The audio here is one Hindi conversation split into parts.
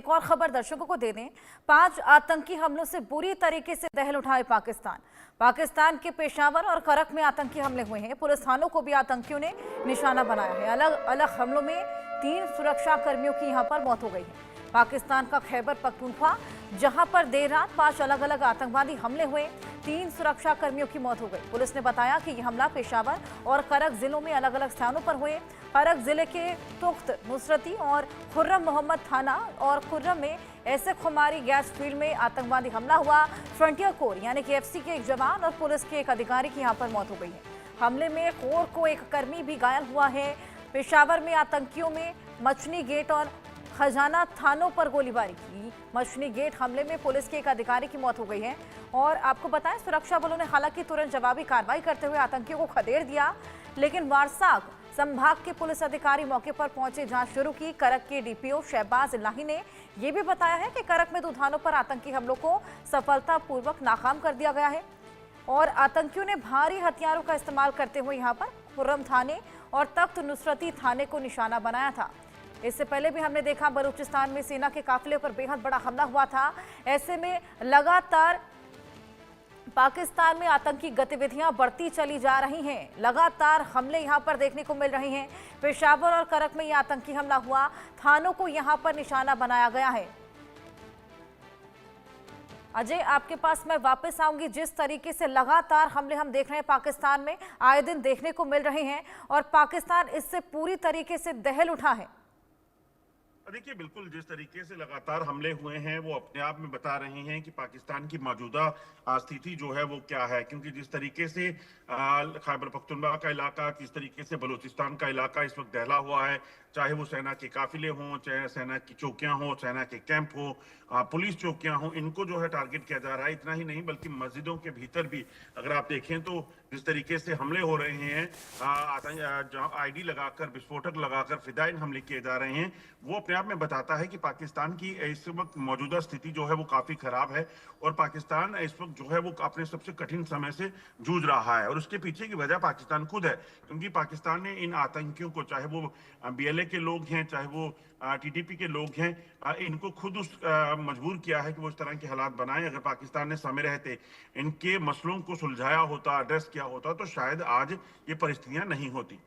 एक और खबर दर्शकों को दे दें। 5 आतंकी हमलों से बुरी तरीके से दहल उठाए पाकिस्तान के पेशावर और करक में आतंकी हमले हुए हैं। पुलिस थानों को भी आतंकियों ने निशाना बनाया है। अलग अलग हमलों में 3 सुरक्षा कर्मियों की यहां पर मौत हो गई है। पाकिस्तान का खैबर पख्तूनख्वा, जहां पर देर रात 5 अलग अलग आतंकवादी हमले हुए, 3 सुरक्षा कर्मियों की मौत हो गई। पुलिस ने बताया कि यह हमला पेशावर और करक जिलों में अलग अलग स्थानों पर हुए। करक जिले के तुख्त, नुसरती और खुर्रम मोहम्मद थाना और खुर्रम में ऐसे खुमारी गैस फील्ड में आतंकवादी हमला हुआ। फ्रंटियर कोर यानी कि एफसी के एक जवान और पुलिस के एक अधिकारी की यहां पर मौत हो गई है। हमले में कोर को एक कर्मी भी घायल हुआ है। पेशावर में आतंकियों में मछली गेट और खजाना थानों पर गोलीबारी की। मछली गेट हमले में पुलिस के एक अधिकारी की मौत हो गई है। और आपको बताएं, सुरक्षा बलों ने हालांकि तुरंत जवाबी कार्रवाई करते हुए आतंकियों को खदेड़ दिया, लेकिन वारसाक संभाग के पुलिस अधिकारी मौके पर पहुंचे, जांच शुरू की। करक के डीपीओ शहबाज इलाही ने यह भी बताया है कि करक में 2 थानों पर आतंकी हमलों को सफलतापूर्वक नाकाम कर दिया गया है और आतंकियों ने भारी हथियारों का इस्तेमाल करते हुए यहां पर खुर्रम थाने और तख्त नुसरती थाने को निशाना बनाया था। इससे पहले भी हमने देखा बलूचिस्तान में सेना के काफिले पर बेहद बड़ा हमला हुआ था। ऐसे में लगातार पाकिस्तान में आतंकी गतिविधियां बढ़ती चली जा रही हैं। लगातार हमले यहां पर देखने को मिल रहे हैं। पेशावर और करक में यह आतंकी हमला हुआ, थानों को यहां पर निशाना बनाया गया है। अजय, आपके पास मैं वापस आऊंगी। जिस तरीके से लगातार हमले हम देख रहे हैं पाकिस्तान में आए दिन देखने को मिल रहे हैं और पाकिस्तान इससे पूरी तरीके से दहल उठा है। देखिए, बिल्कुल जिस तरीके से लगातार हमले हुए हैं वो अपने आप में बता रहे हैं कि पाकिस्तान की मौजूदा स्थिति जो है वो क्या है। क्योंकि जिस तरीके से खैबर पख्तूनख्वा का इलाका, किस तरीके से बलूचिस्तान का इलाका इस वक्त दहला हुआ है, चाहे वो सेना के काफिले हों, चाहे सेना की चौकियां हों, सेना के कैंप हो, पुलिस चौकियां हों, इनको जो है टारगेट किया जा रहा है। इतना ही नहीं बल्कि मस्जिदों के भीतर भी अगर आप देखें तो जिस तरीके से हमले हो रहे हैं, आईडी लगाकर, विस्फोटक लगाकर फिदाइन हमले किए जा रहे हैं, वो अपने आप में बताता है कि पाकिस्तान की इस वक्त मौजूदा स्थिति जो है वो काफी खराब है और पाकिस्तान इस वक्त जो है वो अपने सबसे कठिन समय से जूझ रहा है। और उसके पीछे की वजह पाकिस्तान खुद है, क्योंकि पाकिस्तान ने इन आतंकियों को, चाहे वो बीएलए के लोग हैं, चाहे वो टीटीपी के लोग हैं, इनको खुद मजबूर किया है कि वो इस तरह के हालात बनाएं। अगर पाकिस्तान ने समय रहते इनके मसलों को सुलझाया होता, एड्रेस किया होता, तो शायद आज ये परिस्थितियां नहीं होती।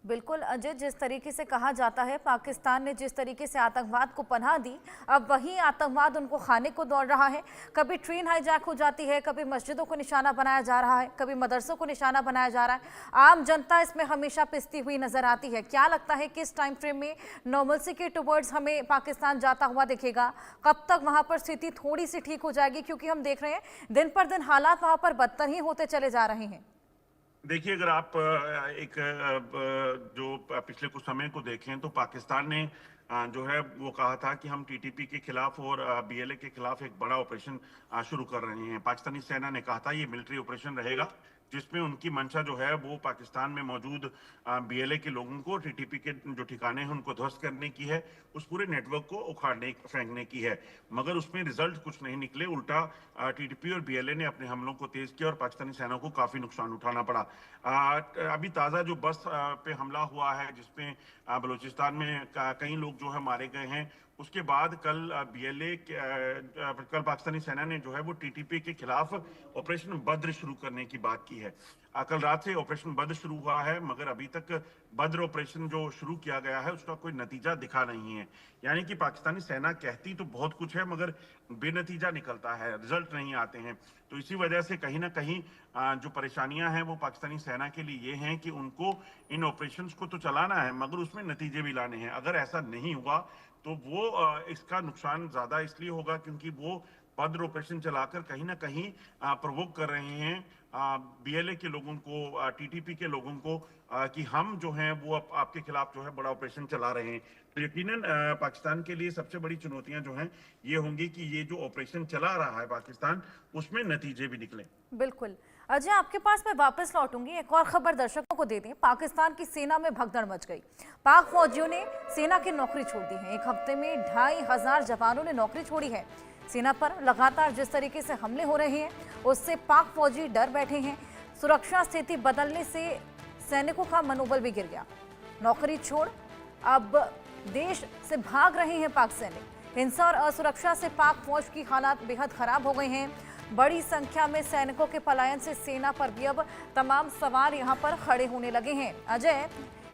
बिल्कुल अजय, जिस तरीके से कहा जाता है पाकिस्तान ने जिस तरीके से आतंकवाद को पनाह दी, अब वही आतंकवाद उनको खाने को दौड़ रहा है। कभी ट्रेन हाईजैक हो जाती है, कभी मस्जिदों को निशाना बनाया जा रहा है, कभी मदरसों को निशाना बनाया जा रहा है। आम जनता इसमें हमेशा पिसती हुई नजर आती है। क्या लगता है किस टाइम फ्रेम में नॉर्मलसी के टुवर्ड्स हमें पाकिस्तान जाता हुआ दिखेगा? कब तक वहां पर स्थिति थोड़ी सी ठीक हो जाएगी? क्योंकि हम देख रहे हैं दिन पर दिन हालात वहां पर बदतर ही होते चले जा रहे हैं। देखिए, अगर आप एक जो पिछले कुछ समय को देखें तो पाकिस्तान ने जो है वो कहा था कि हम टीटीपी के खिलाफ और बीएलए के खिलाफ एक बड़ा ऑपरेशन शुरू कर रहे हैं। पाकिस्तानी सेना ने कहा था ये मिलिट्री ऑपरेशन रहेगा, जिसमें उनकी मंशा जो है वो पाकिस्तान में मौजूद बीएलए के लोगों को, टीटीपी के जो ठिकाने हैं उनको ध्वस्त करने की है, उस पूरे नेटवर्क को उखाड़ने फेंकने की है। मगर उसमें रिजल्ट कुछ नहीं निकले। उल्टा टीटीपी और बीएलए ने अपने हमलों को तेज किया और पाकिस्तानी सेना को काफी नुकसान उठाना पड़ा। अभी ताजा जो बस पे हमला हुआ है, जिसमें बलूचिस्तान में कई लोग जो है मारे गए हैं, उसके बाद कल पाकिस्तानी सेना ने जो है वो टीटीपी के खिलाफ ऑपरेशन बद्र शुरू करने की बात की है। कल रात से ऑपरेशन बद्र शुरू हुआ है, मगर अभी तक बद्र ऑपरेशन जो शुरू किया गया है उसका कोई नतीजा दिखा नहीं है। यानी कि पाकिस्तानी सेना कहती तो बहुत कुछ है, मगर बेनतीजा निकलता है, रिजल्ट नहीं आते हैं। तो इसी वजह से कहीं ना कहीं जो परेशानियां हैं वो पाकिस्तानी सेना के लिए ये हैं कि उनको इन ऑपरेशंस को तो चलाना है, मगर उसमें नतीजे भी लाने हैं। अगर ऐसा नहीं हुआ तो वो इसका नुकसान ज्यादा इसलिए होगा क्योंकि वो बद्र ऑपरेशन चलाकर कहीं ना कहीं प्रवोक कर रहे हैं बीएलए के लोगों को, टीटीपी के लोगों को, कि हम जो हैं वो आपके खिलाफ जो है बड़ा ऑपरेशन चला रहे हैं। तो यकीनन पाकिस्तान के लिए सबसे बड़ी चुनौतियां जो हैं ये होंगी कि ये जो ऑपरेशन चला रहा है पाकिस्तान, उसमें नतीजे भी निकले। बिल्कुल अजय, आपके पास मैं वापस लौटूंगी। एक और खबर दर्शकों को दे दें। पाकिस्तान की सेना में भगदड़ मच गई। पाक फौजियों ने सेना की नौकरी छोड़ दी है। एक हफ्ते में 2500 जवानों ने नौकरी छोड़ी है। सेना पर लगातार जिस तरीके से हमले हो रहे हैं उससे पाक फौजी डर बैठे हैं। सुरक्षा स्थिति बदलने से सैनिकों का मनोबल भी गिर गया। नौकरी छोड़ अब देश से भाग रहे हैं पाक सैनिक। हिंसा और असुरक्षा से पाक फौज की हालात बेहद खराब हो गई हैं। बड़ी संख्या में सैनिकों के पलायन से सेना पर भी अब तमाम सवाल यहां पर खड़े होने लगे हैं। अजय,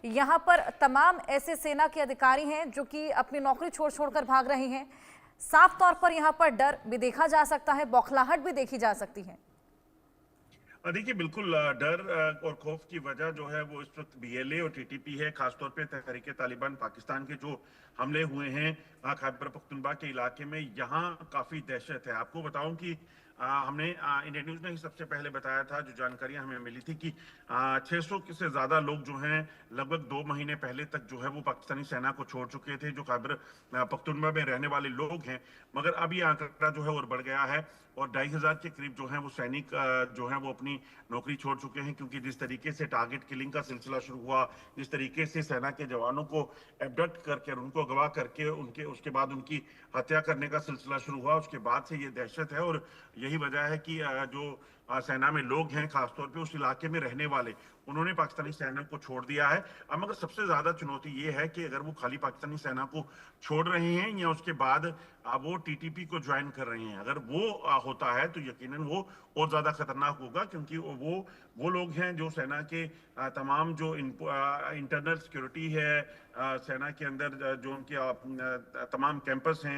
यहां पर तमाम ऐसे सेना के अधिकारी हैं जो कि अपनी नौकरी छोड़कर भाग रहे हैं। साफ तौर पर यहां पर डर भी देखा जा सकता है, बौखलाहट भी देखी जा सकती है। देखिए बिल्कुल डर और खौफ की वजह जो है वो इस वक्त बीएलए और टीटीपी है। खासतौर पे तहरीके तालिबान पाकिस्तान के जो हमले हुए हैं खैबर पख्तूनख्वा के इलाके में, यहाँ काफी दहशत है। आपको बताऊं कि हमने इंडिया न्यूज ने ही सबसे पहले बताया था, जो जानकारियां हमें मिली थी कि 600 से ज्यादा लोग जो हैं लगभग 2 महीने पहले तक जो है वो पाकिस्तानी सेना को छोड़ चुके थे, जो खैबर पख्तूनख्वा में रहने वाले लोग हैं। मगर अब ये आंकड़ा जो है और बढ़ गया है और 2500 के करीब जो है वो सैनिक जो है वो अपनी नौकरी छोड़ चुके हैं, क्योंकि जिस तरीके से टारगेट किलिंग का सिलसिला शुरू हुआ, जिस तरीके से सेना के जवानों को एबडक्ट करके और उनको अगवा करके उसके बाद उनकी हत्या करने का सिलसिला शुरू हुआ, उसके बाद से ये दहशत है। और यही वजह है कि जो सेना में लोग हैं, खासतौर पे उस इलाके में रहने वाले, उन्होंने पाकिस्तानी सेना को छोड़ दिया है। अब मगर सबसे ज्यादा चुनौती ये है कि अगर वो खाली पाकिस्तानी सेना को छोड़ रहे हैं या उसके बाद वो टीटीपी को ज्वाइन कर रहे हैं, अगर वो होता है तो यकीनन वो और ज्यादा खतरनाक होगा, क्योंकि वो लोग हैं जो सेना के तमाम जो इंटरनल सिक्योरिटी है, सेना के अंदर जो उनके तमाम कैंपस हैं,